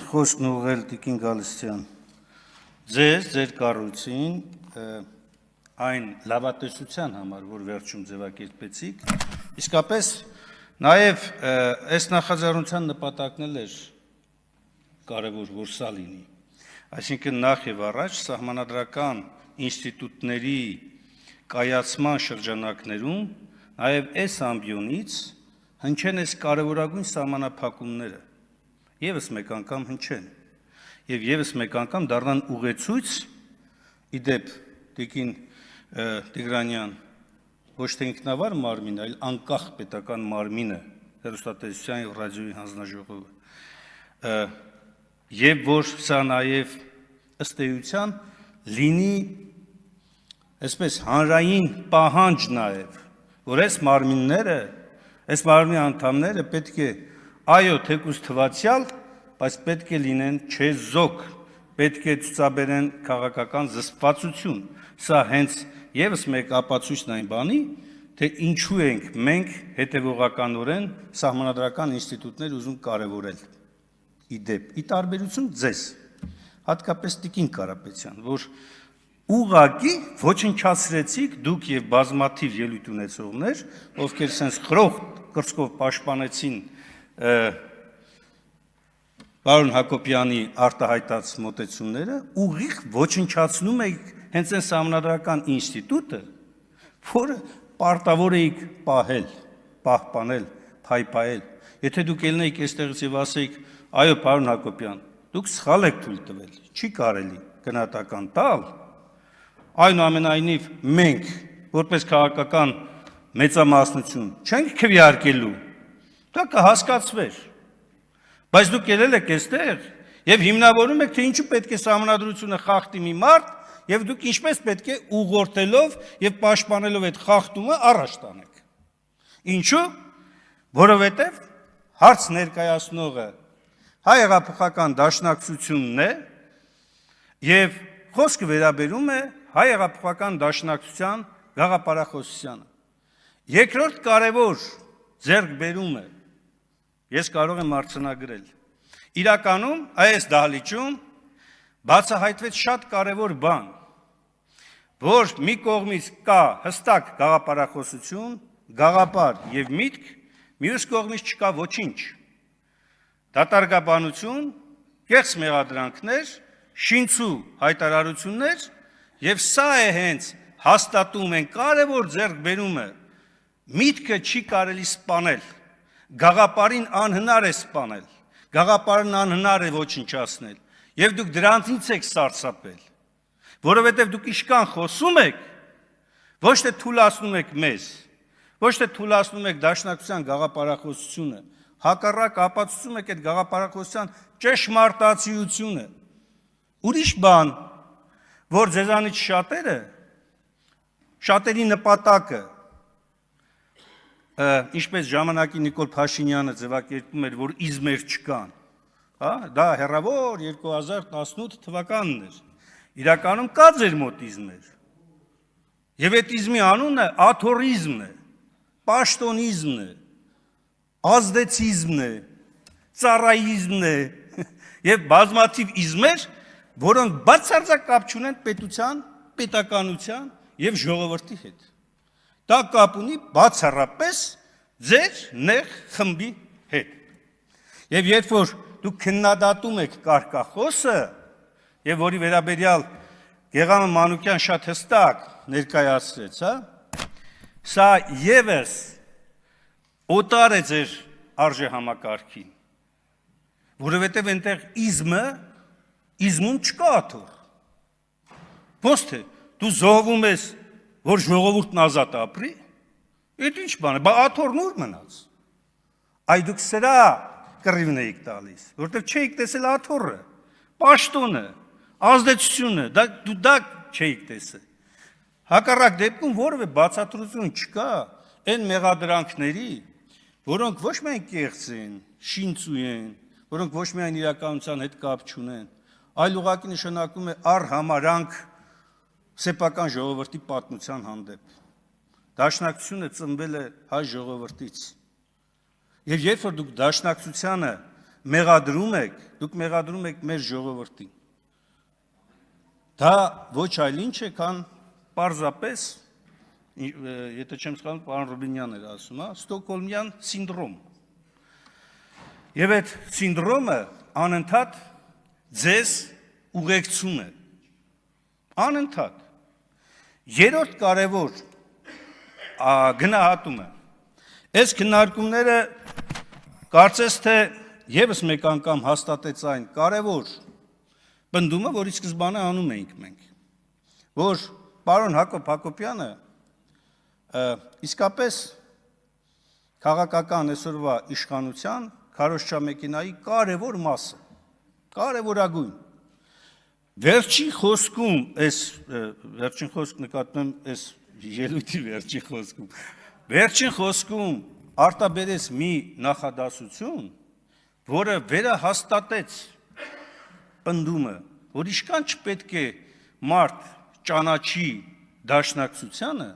խոսքն ուղղել Տիկին Գալստյան, ձեր կառույցին այն լավատեսության համար, որ վերջում ձևակերպեցիք, իսկապես նաև այս նախաձեռնության նպատակն էր կարևոր, որ սա լինի, այսինքն նախ եւ առաջ սահմանադրական ինստիտուտների կայացման շրջանակներում նաև այս ամբիոնից հնչեն այս կարևորագույն սահմանափակումները, Եվս մեկ անգամ հնչեն, և եվս մեկ անգամ դառնան ուղեցույց, իդեպ Տիկին Տիգրանյան, ոչ թե ինքնավար մարմին, այլ անկախ պետական մարմինը, հեռուստատեսության և ռադիոյի հանձնաժողովը, և որ սա նաև ըստ էության լինի այսպես հանրային պահանջ նաև, որ այս մարմինները, այս մարմնի անդամները պետք է այո, թեկուզ թվացյալ, բայց պետք է լինեն չեզոք, պետք է ցուցաբերեն քաղաքական զսպվածություն, սա հենց եւս մեկ ապացույցն այն բանի, թե ինչու ենք մենք հետևողականորեն սահմանադրական ինստիտուտներ ուզում կարևորել, իդեպ, ի տարբերություն ձեզ, հատկապես Տիկին Կարապետյան, որ ուղղակի ոչնչացրեցիք դուք եւ բազմաթիվ ելույթ ունեցողներ, ովքեր sense խրոխտ կրծքով պաշտպանեցին Պարոն Հակոբյանի արտահայտած մոտեցումները, ուղիղ ոչնչացնում եք հենց այն սահմանադրական ինստիտուտը, որը պարտավոր էիք պահել, պահպանել, փայփայել։ Եթե դուք ելնեիք այստեղից եւ ասեիք, այո, պարոն Հակոբյան, դուք սխալ եք թույլ տվել, չի կարելի գնահատական տալ, այնուամենայնիվ մենք, որպես քաղաքական մեծամասնություն, չենք քվեարկելու, դա կհասկացվեր, բայց դուք ելել եք այստեղ եւ հիմնավորում եք, թե ինչու պետք է սահմանադրությունը խախտի մի մարդ եւ դուք ինչպես պետք է ուղղորդելով եւ պաշտպանելով այդ խախտումը առաջ տանեք։ Ինչու՞, որովհետեւ հարց ներկայացնողը Հայ հեղափոխական դաշնակցությունն է եւ խոսքը վերաբերում է Հայ հեղափոխական դաշնակցության գաղափարախոսությանը։ Երկրորդ կարևոր ձեռքբերումը ես կարող եմ արձանագրել։ Իրականում այս դահլիճում բացահայտվեց շատ կարևոր բան, որ մի կողմից կա հստակ գաղափարախոսություն, գաղափար եւ միտք, մյուս կողմից չկա ոչինչ։ Դատարկաբանություն, կեղծ մեղադրանքներ, շինծու հայտարարություններ եւ սա է հենց հաստատում են կարևոր ձեռքբերումը, միտքը չի կարելի սպանել, գաղափարին անհնար է սպանել, գաղափարն անհնար է ոչնչացնել, եւ դուք դրանից եք սարսափել, որովհետեւ դուք իշքան խոսում եք, ոչ թե թուլացնում եք մեզ, ոչ թե թուլացնում եք դաշնակցության գաղափարախոսությունը, հակառակ ապացուցում եք այդ գաղափարախոսության ճշմարտացիությունը։ Ուրիշ բան, որ ձեզանից շատերի նպատակը ինչպես ժամանակի Նիկոլ Փաշինյանը ձևակերպում էր, որ իզմեր չկան, դա հեռավոր 2018 թվականն էր, իրականում կա ձեր մոտ իզմեր, և այդ իզմի անունը աթորիզմն է, պաշտոնիզմն է, ազդեցիզմն է, ծառայիզմն է, և բազմաթիվ իզմեր, որոնք բացարձակ կապ չունեն պետության, պետականության և ժողովրդի հետ։ Դա կապ ունի բացառապես ձեր նեղ խմբի հետ։ Եվ երբ որ դուք քննադատում եք կարգախոսը, եւ որի վերաբերյալ Գեղամը Մանուկյան շատ հստակ ներկայացրեց, սա եւս օտար է ձեր արժեհամակարգին, որովհետեւ այնտեղ իզմում չկա աթոռ։ Ոնց թե դու զոհվում ես, որ ժողովուրդն ազատ ապրի, այդ ինչ բան է, բա աթոռն ուր մնաց։ Այ դուք սրա կռիվն էիք տալիս, որտեղ չէիք տեսել աթոռը, պաշտոնը, ազդեցությունը, դու դա չէիք տեսել։ Հակառակ դեպքում որևէ բացատրություն չկա այն մեղադրանքների, որոնք ոչ միայն կեղծ են, շինծու են, որոնք ոչ միայն իրականության հետ կապ չունեն, այլ ուղղակի նշանակում է առհամարանք սեփական ժողովրդի պատմության հանդեպ։ Դաշնակցությունը ծնվել է հայ ժողովրդից։ Եվ երբ որ դուք դաշնակցությանը դուք մեղադրում եք մեր ժողովրդին։ Դա ոչ այլ ինչ է, քան պարզապես, եթե չեմ սխալվում, պարոն Ռուբինյանն էր ասում, Ստոկհոլմյան սինդրոմ։ Եվ այդ սինդրոմը անընդհատ ձեզ ուղեկցում է։ Անընդհատ։ Երրորդ կարևոր գնահատումը։ Այս քննարկումները կարծես թե եւս մեկ անգամ հաստատեց այն կարևոր պնդումը, որի սկզբանե անում էինք մենք, որ պարոն Հակոբ Հակոբյանը իսկապես քաղաքական այսօրվա իշխանության քարոզչամեքենայի կարևոր մասը, կարևորագույն։ Վերջին խոսքում, վերջին խոսք նկատում եմ այս ելույթի վերջին խոսքում արտաբերեց մի նախադասություն, որը վերահաստատեց պնդումը, որ ինչքան չպետք է մարդ ճանաչի դաշնակցությանը,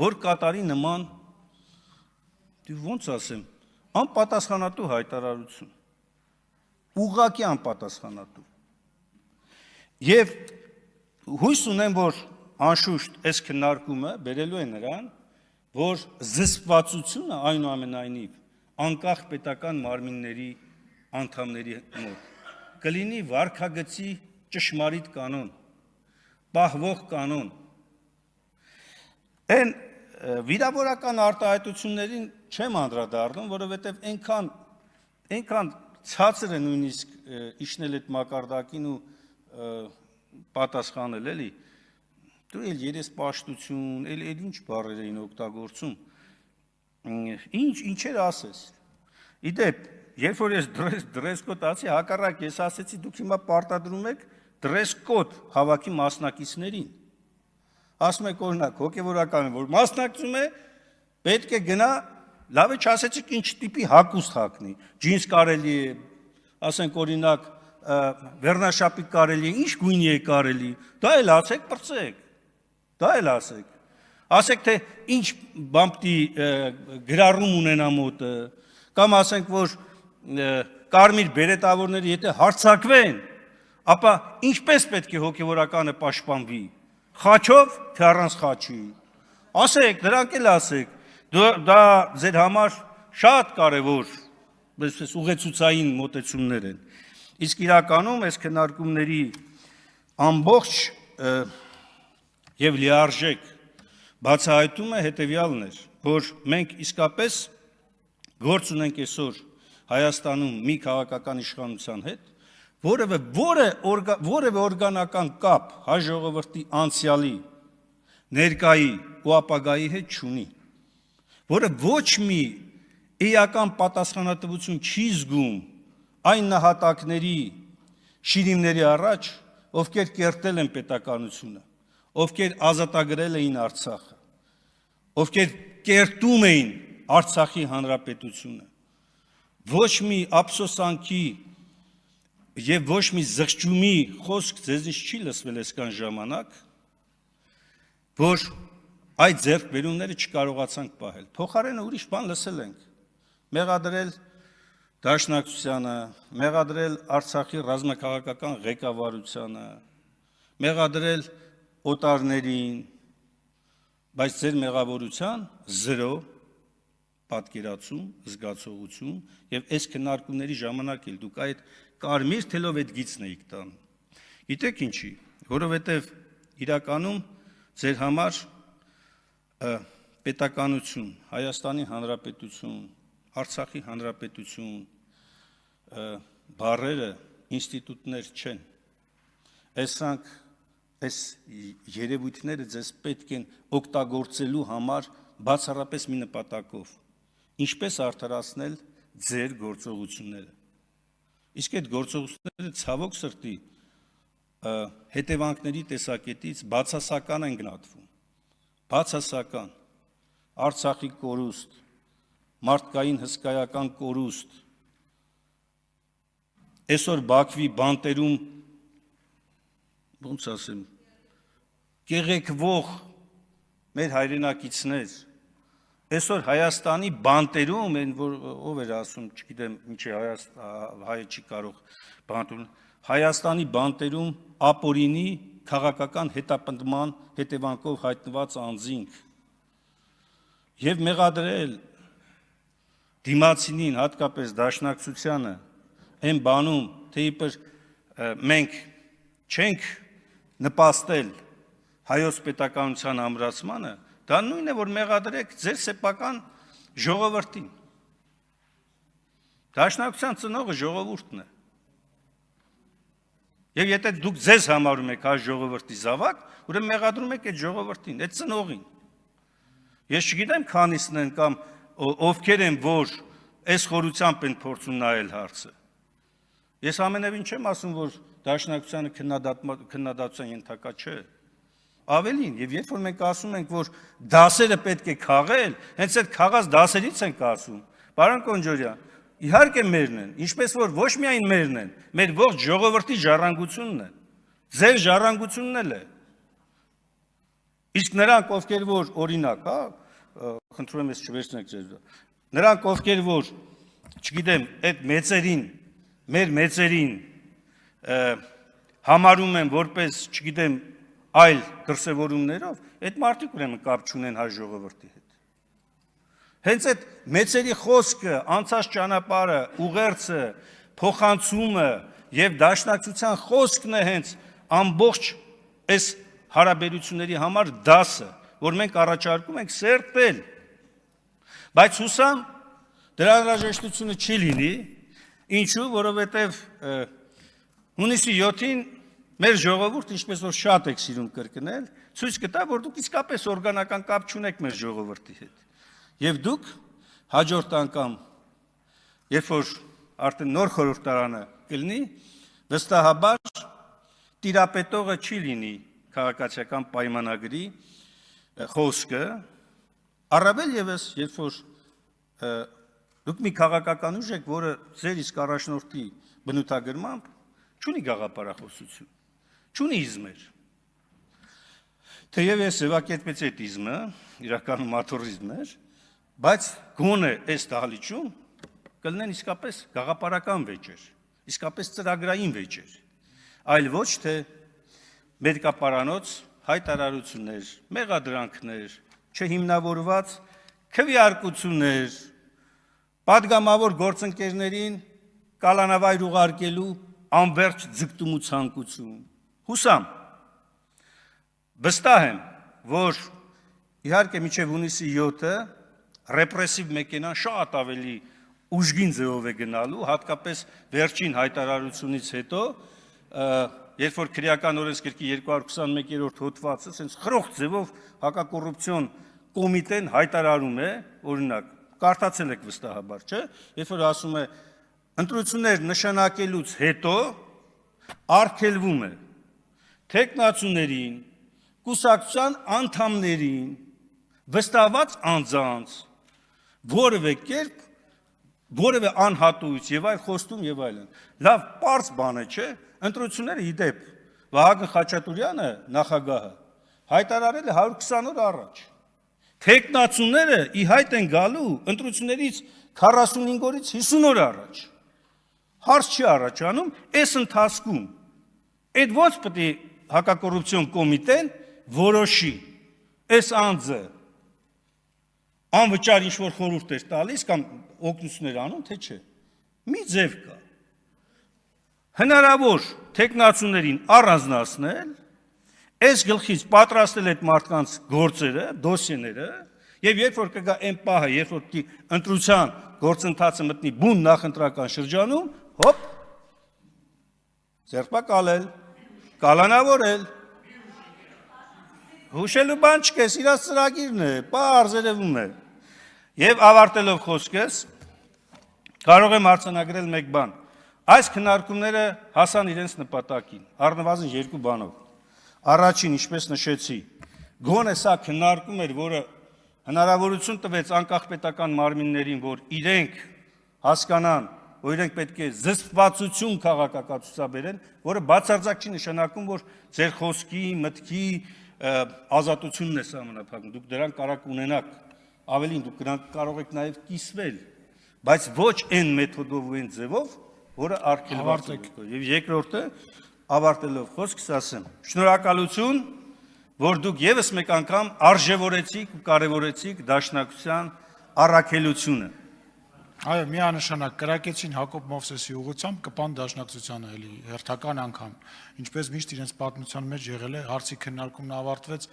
որ կատարի նման, ոնց ասեմ, անպատասխանատու հայտարարություն, ուղղակի անպատասխանատու։ Եվ հույս ունեմ, որ անշուշտ այս քննարկումը բերելու է նրան, որ զսպվածությունը այնուամենայնիվ անկախ պետական մարմինների անդամների մոտ կլինի վարքագծի ճշմարիտ կանոն, պահվող կանոն։ Այն վիրավորական արտահայտություններին չեմ անդրադառնում, որովհետև այնքան ցածր է նույնիսկ իջնել այդ մակարդակին ու պատասխանել, էլի։ Դու էլ երեսպաշտություն, էլ ինչ բառեր էին օգտագործում, ինչեր ասես։ Իդեպ, երբ որ ես դրես կոդ ասի, հակառակ ես ասեցի, դուք հիմա պարտադրում եք դրես կոդ հավաքի մասնակիցներին։ Ասում եք օրինակ, հոգևորականը, որ մասնակցում է, պետք է գնա, լավ է չասեցիք ինչ տիպի հագուստ հագնի, ջինս կարելի է, ասենք օրինակ, վերնաշապիկ կարելի է, ինչ գույնի է կարելի, դա էլ ասեք, պրծեք, դա էլ ասեք, ասեք, թե ինչ բամպտի գրառում ունենա մոտը, կամ ասենք, որ կարմիր բերետավորները եթե հարցակվեն, ապա ինչպես պետք է հոգևորականը պաշտպանվի, խաչով, թե առանց խաչի, ասեք, դրանք էլ ասեք, դա ձեր համար շատ կարևոր ուղեցուցային մոտեցումներ են, իսկ իրականում այս քննարկումների ամբողջ և լիարժեք բացահայտումը հետևյալն էր, որ մենք իսկապես գործ ունենք այսօր Հայաստանում մի քաղաքական իշխանության հետ, որևէ օրգանական կապ հայ ժողովրդի անցյալի, ներկայի ու ապագայի հետ չունի, որը ոչ մի էական պատասխանատվություն չի զգում այն նահատակների, շիրիմների առաջ, ովքեր կերտել են պետականությունը, ովքեր ազատագրել էին Արցախը, ովքեր կերտում էին Արցախի հանրապետությունը, ոչ մի ափսոսանքի և ոչ մի զղջումի խոսք ձեզնից չի լսվել այսքան ժամանակ, որ այդ ձեռքբերումները չկարողացանք պահել, փոխարենը ուրիշ բան լսել ենք, մեղադրել Դաշնակցությանը, մեղադրել Արցախի ռազմաքաղաքական ղեկավարությանը, մեղադրել օտարներին, բայց ձեր մեղավորության զրո պատկերացում, զգացողություն և այս քննարկումների ժամանակ էլ դուք այդ կարմիր թելով այդ գիծն էիք տանում։ Գիտեք ինչի, որովհետև իրականում ձեր համար պետականություն, Հայաստանի Հանրապետություն, Արցախի Հանրապետություն բառերը ինստիտուտներ չեն, այս երևույթները ձեզ պետք են օգտագործելու համար բացառապես մի նպատակով, ինչպես արդարացնել ձեր գործողությունները, իսկ այդ գործողությունները ցավոք սրտի հետևանքների տեսակետից բացասական են գնահատվում, բացասական, Արցախի կորուստ, մարդկային հսկայական կորուստ, այսօր Բաքվի բանտերում, ոնց ասեմ, կեղեքվող մեր հայրենակիցներ, Այսօր Հայաստանի բանտերում, որ ով էր ասում, չգիտեմ, ինչի հայը չի կարող բանտում, Հայաստանի բանտերում ապօրինի քաղաքական հետապնդման հետևանքով հայտնված անձինք եւ մեղադրել դիմացինին, հատկապես դաշնակցությանը, այն բանում, թե իբր մենք չենք նպաստել հայոց պետականության ամրացմանը, դա նույնն է, որ մեղադրեք ձեր սեփական ժողովրդին։ Դաշնակցության ծնողը ժողովուրդն է։ Եվ եթե դուք ձեզ համարում եք հայ ժողովրդի զավակ, ուրեմն մեղադրում եք այդ ժողովրդին, այդ ծնողին։ Ես չգիտեմ քանիսն են կամ ովքեր են, որ այս խորությամբ են փորձում նայել հարցը։ Ես ամենևին չեմ ասում, որ դաշնակցությանը քննադատության ենթակա չէ։ Ավելին, եւ երբ որ մենք ասում ենք, որ դասերը պետք է քաղել, հենց այդ քաղած դասերից ենք ասում։ Պարոն Կոնջորյան, իհարկե մերն են, ինչպես որ ոչ միայն մերն են, մեր ողջ ժողովրդի ժառանգությունն է։ Ձեր ժառանգությունն էլ է։ Իսկ նրանք, ովքեր որ օրինակ, խնդրում եմ ես չվերցնեք ձեզ։ Նրանք, ովքեր որ, չգիտեմ, այդ մեծերին, մեր մեծերին համարում են որպես, չգիտեմ, այլ դրսևորումներով, այդ մարդիկ ուրեմն կապ չունեն հայ ժողովրդի հետ։ Հենց այդ մեծերի խոսքը, անցած ճանապարհը, ուղերձը, փոխանցումը եւ դաշնակցության խոսքն է հենց ամբողջ այս հարաբերությունների համար դասը, որ մենք առաջարկում ենք սերտել։ Բայց հուսամ դրա անհրաժեշտությունը չի լինի, ինչու, որովհետեւ հունիսի 7-ին մեր ժողովուրդը, ինչպես որ շատ եք սիրում կրկնել, ցույց կտա, որ դուք իսկապես օրգանական կապ չունեք մեր ժողովրդի հետ։ Եվ դուք հաջորդ անգամ, երբ որ արդեն նոր խորհրդարանը կլինի, վստահաբար տիրապետողը չի լինի քաղաքացիական պայմանագրի խոսքը, առավել ևս, երբ որ դուք մի քաղաքական ուժ եք, որը ձեր իսկ առաջնորդի բնութագրմամբ չունի գաղափարախոսություն, չունի իզմեր։ Թեև ես ձևակերպեցի այդ իզմը, իրականում աթոռիզմ էր, բայց գոնե այս դահլիճում կլինեն իսկապես գաղափարական վեճեր, իսկապես ծրագրային վեճեր, այլ ոչ թե մերկապարանոց հայտարարություններ, մեղադրանքներ, չհիմնավորված քվեարկություններ, պատգամավոր գործընկերներին կալանավայր ուղարկելու անվերջ ձգտում ու ցանկություն։ Հուսամ, վստահ եմ, որ իհարկե մինչև հունիսի 7-ը ռեպրեսիվ մեքենան շատ ավելի ուժգին ձևով է գնալու, հատկապես վերջին հայտարարությունից հետո, երբ որ քրեական օրենսգրքի 221-րդ հոդվածը ցենց խրոխտ ձևով հակակոռուպցիոն կոմիտեն հայտարարում է, օրինակ, կարդացել եք վստահաբար, չէ՞, երբ որ ասում է ընտրություններ նշանակելուց հետո արգելվում է թեկնածուներին, կուսակցության անդամներին, վստահված անձանց, որևէ կերպ, որևէ անհատույց եւ այլ խոստում եւ այլն։ Լավ, པարզ բան է, չէ՞, ընտրությունները իդեպ Վահագն Խաչատուրյանը, նախագահը, հայտարարել է 120 օր առաջ։ Թեկնածուները ի հայտ են գալու ընտրություններից 45 օրից 50 օր առաջ։ Հարց չի առաջանում, այս ընթացքում այդ ոնց պետք է հակակոռուպցիոն կոմիտեն որոշի այս անձը անվճար ինչ-որ խորհուրդ էր տալիս կամ օգնություններ անում, թե չէ։ Մի ձև կա։ Հնարավոր թեկնածուներին առանձնացնել, այս գլխից պատրաստել այդ մարդկանց գործերը, դոսիեները, եւ երբ որ կգա այն պահը, երբ որ ընտրության գործընթացը մտնի բուն նախընտրական շրջանում, հոպ, ձերբակալել, կալանավորել։ Հուշելու բան չկես, իրաց ծրագիրն է, պարզ երևում է։ Եվ ավարտելով խոսքս, կարող եմ արձանագրել մեկ բան։ Այս քննարկումները հասան իրենց նպատակին, առնվազն երկու բանով։ Առաջին, ինչպես նշեցի, գոնե սա քննարկում էր, որը հնարավորություն տվեց անկախ պետական մարմիններին, որ իրենք հասկանան, որ իրենք պետք է զսպվածություն քաղաքակացուցաբերեն, որը բացարձակ չի նշանակում, որ ձեր խոսքի, մտքի ազատությունն է սահմանափակում, դուք դրան կարող ունենաք ավելին դուք նրանք կարող եք նաև կիսվել, բայց ոչ այն մեթոդով ու այն ձևով, որը արգելված է։ Եվ երկրորդը, ավարտելով խոսքս ասեմ, շնորհակալություն, որ դուք եւս մեկ անգամ արժևորեցիք ու կարևորեցիք Դաշնակցության առաքելությունը։ Այո, միանշանակ կրակեցին Հակոբ Մովսեսի ուղղությամբ կպան Դաշնակցությանը էլի հերթական անգամ, ինչպես միշտ իրենց պատմության մեջ եղել է, հարցի քննարկումն ավարտվեց